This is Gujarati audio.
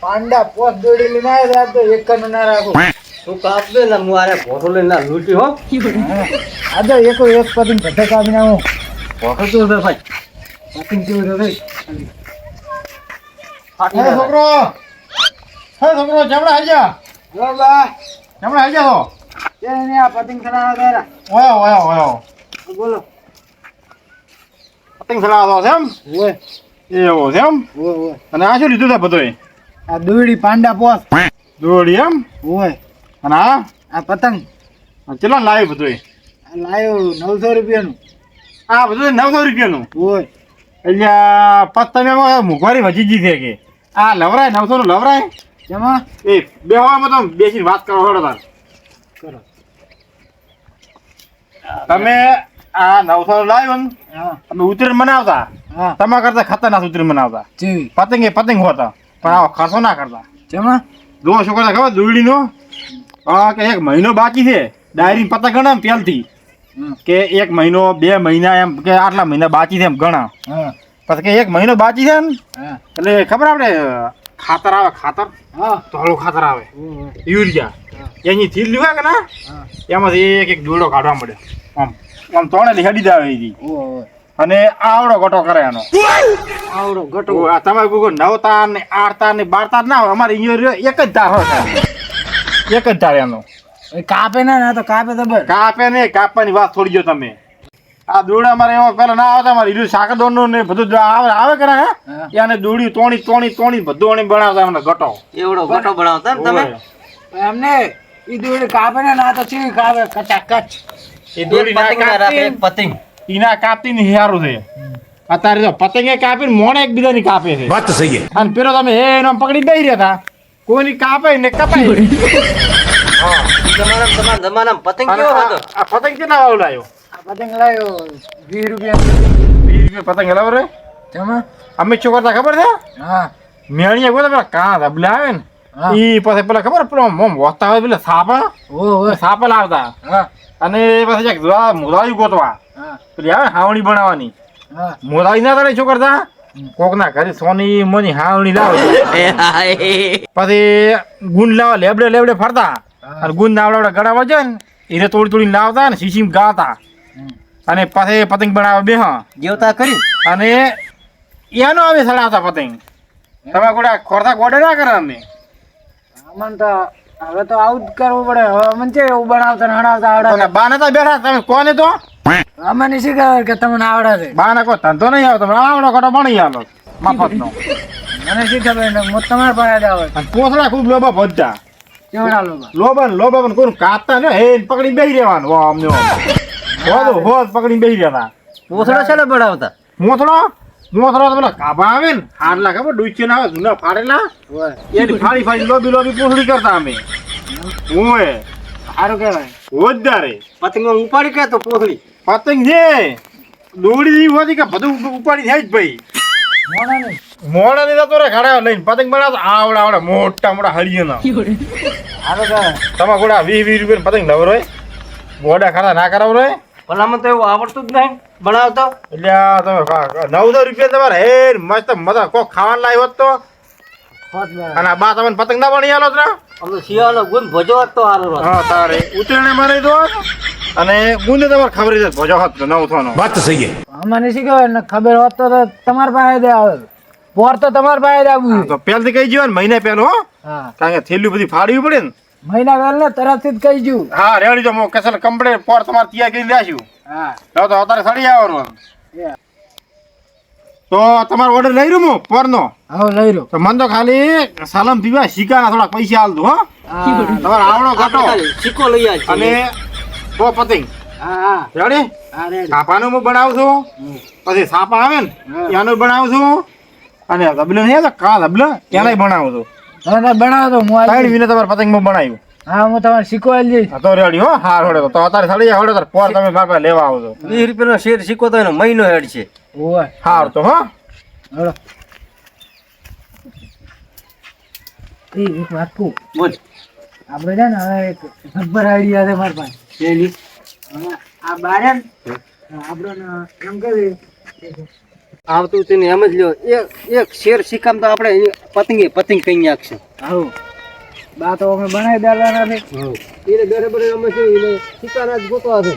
પાંડા પોસ દોડી લઈને આવ્યા તો એક કન ના રાખો તું કાપ દે ને હું આરે ભોટો લઈને લૂટી હો આ તો એક પતિંગ બધે કાપી નાખું ભોટો તો દે ભાઈ પતિંગ કેવું રે ભાઈ ફાટી હે છોકરો જમણા આવી જા બા જમણા આવી જા તો એને આ પતિંગ ચલાવવા દેરા ઓયો બોલો પતિંગ ચલાવવા દો એમ ઓય એવો છે એમ ઓય અને આ શું લીધું છે બધું આ દોડી પાંડા પોસ દોડી એમ ઓય અને આ પતંગ ચલો લાવ્યું બધું લાવ્યો 900 રૂપિયાનું આ બધું 900 રૂપિયાનું ઓય એટલે પતંગ મોંઘવારી વધી ગઈ છે કે આ લવરાય 900 નું લવરાય જેમાં એ બેહવામાં તો બેસીને વાત કરો હળો તાર કરો તમે આ 900 લાવ્યો ને તમે ઉતરીને બનાવતા તમારા કરતા ખતરનાક ઉતરીને બનાવતા પતંગ હોતા પણ આવો ખર્ચો ના કરતા જેમાં જો શું કરતા ખબર દોરડીનો કે 1 મહિનો બાકી છે ડાયરી પતંગ ગણા પહેલથી કે 1 મહિનો 2 મહિના એમ કે આટલા મહિના બાકી છે એમ ગણા પછી કે 1 મહિનો બાકી છે ને એટલે ખબર આપણે ખાતર આવે ખાતર ધોળું ખાતર આવે યુરિયા એની થીલી હોય કે ના એમાંથી એક દોરડો કાઢવા મળે આમ તોણે હેડી જ આવે એની અને આવડો ગટો કરે એનો આવડો ગટો તમારે કોઈ 9 તાર ને 8 તાર ને 12 તાર ના હોય અમારે અહીંયા એક જ તાર હોય એક જ તાર એનો કાપે ના તો કાપે તો કાપે ને કાપવાની વાત થોડી જો તમે આ દોડા અમારે એમાં પેલા ના આવતા અમારે ઈલું સાકર દોડનું ને બધું આવે કરે હે એને દોડી તોણી બધું એને બનાવતા એમને ગટો એવડો ગટો બનાવતા ને તમે એમને ઈ દોડી કાપે ને ના તો ચીવી કાપે કચાકચ એ દોડી પતંગ ના રાખે પતંગ ઈના કાપતી ને હારું છે અત્યારે તો પતંગે કાપીને મોણે એકબીજાની કાપે છે વાત સહી છે અને પેલો તમે એનો પકડી બેહી રહ્યા હતા કોઈની કાપે ને કપાય હા તમારા જમાનામાં પતંગ કેવો હતો આ પતંગ કેટલા વાળો લાવ્યો પતંગ લાવ્યો 20 રૂપિયા પતંગ લાવ્યો રે જમા અમે શું કરતા ખબર છે હા મેણીએ કોઈ પેલા કા ધબલા આવે ને ઈ પછી પેલા ખબર પેલો મોમ વસ્તા હોય પેલા સાપા લાવતા અને પછી એક મોદાઈ ગોતવા પેલી આવે હાવણી બનાવવાની મોદાઈ ના તારે શું કરતા કોક ના ઘરે સોની મોની હાવણી લાવે પછી ગુંદ લાવવા લેબડે ફરતા અને ગુંદ આવડા ગળાવા જાય ને એને તોડી લાવતા ને શીશી ગાતા અને પછી પતંગ બનાવવા બે જેવતા કરી અને એનો આવે સડાવતા પતંગ તમે ગોડા ખોરતા ગોડે ના કરે અમે અમન તો હવે તો આવું જ કરવું પડે હવે અમન છે એવું બનાવતા હણાવતા આવડે બાને તો બેઠા તમે કોને તો અમને શી ખબર કે તમને આવડે છે બાને કોઈ ધંધો નહીં આવતો આવડો ખોટો બની આલો મફત નો મને શી ખબર ને તમારે પાસે આવે પોસડા ખૂબ લોબા બધા કેવડા લોબા પણ કોઈ કાપતા ને હે પકડી બેહી રહેવાનું અમને હોદ પકડી બેહી રહ્યા પોસડા છે ને બનાવતા મોથડો તો પેલા કાબા આવે ને હાડલા ખબર ડૂચી ના આવે જૂના ફાડેલા એની ફાડી લોબી પોસડી કરતા અમે ઓય સારું કહેવાય વધારે પતંગ ઉપાડી કે તો પોસડી પતંગ છે દોડી જેવી હોતી કે બધું ઉપાડી થાય જ ભાઈ મોડા ની તો રે ખાડા લઈને પતંગ બનાવતો આવડા મોટા હળિયાના સારું કહેવાય તમારા ગોડા 20 રૂપિયા પતંગ લવરો ગોડા ખાડા ના કરાવરો ભલામાં તો એવું આવડતું જ નહીં બનાવતો એટલે તમે 900 રૂપિયા તમારે હે મસ્ત મજા કોક ખાવાનું લાવ્યો હોત તો અને બા તમને પતંગ ના બની આલો ને અમે શિયાળો ગુંદ ભજો હતો હારો હા તારે ઉતરણે મારી દો અને ગુંદ તમારે ખબર છે ભજો હોત 900 નો વાત સહી છે મને શી ખબર હોત તો તમાર પાસે દે આવે પોર તો તમાર પાસે જ આવું તો પહેલથી કહી જીવો ને મહિના પહેલો હો હા કારણ કે થેલી બધી ફાડવી પડે ને મહિના પહેલ ને તરતથી જ કહી જુ હા રેડી જો મો કેસલ કમ્પ્લીટ પોર તમાર તૈયાર કરી લેશું હા તો અત્યારે સડી આવવાનું તો તમારો ઓર્ડર લઈ રહ્યો હું પોરનો હા લઈ રહ્યો તો મન તો ખાલી સાલમ પીવા શીકાના થોડા પૈસા આલ દો હો તમારો આવડો ઘટો શીકો લઈ આવજો અને તો પતંગ હા રેડી હા રેડી સાપાનું હું બનાવું છું પછી સાપા આવે ને એનું બનાવું છું અને ધબલો નહીં તો કા ધબલો ત્યાંય બનાવું છું તમે બનાવો તો હું સાઈડ વિને તમારે પતંગ માં બનાવ્યું હા હું તમારે શીખવાડી જઈશ તો રેડી હો હા હોડે તો અત્યારે સડી જાય હોડે તો પોર તમે મારા લેવા આવજો 20 રૂપિયાનો શેર શીખો તો એનો મહિનો હેડ છે ઓય હાર તો હો હેડો એક વાત કહું બોલ આપણે છે ને હવે એક જબ્બર આઈડિયા છે મારી પાસે પેલી આ બારે આવતું તેને એમ જ લ્યો એક શેર સિક્કામાં તો આપણે પતંગ કઈ નાખશું. આવું બા તો અમે બનાવી દેવાના છે. એને બરાબર અમે છે એને સિક્કાના જ ગોતવા છે.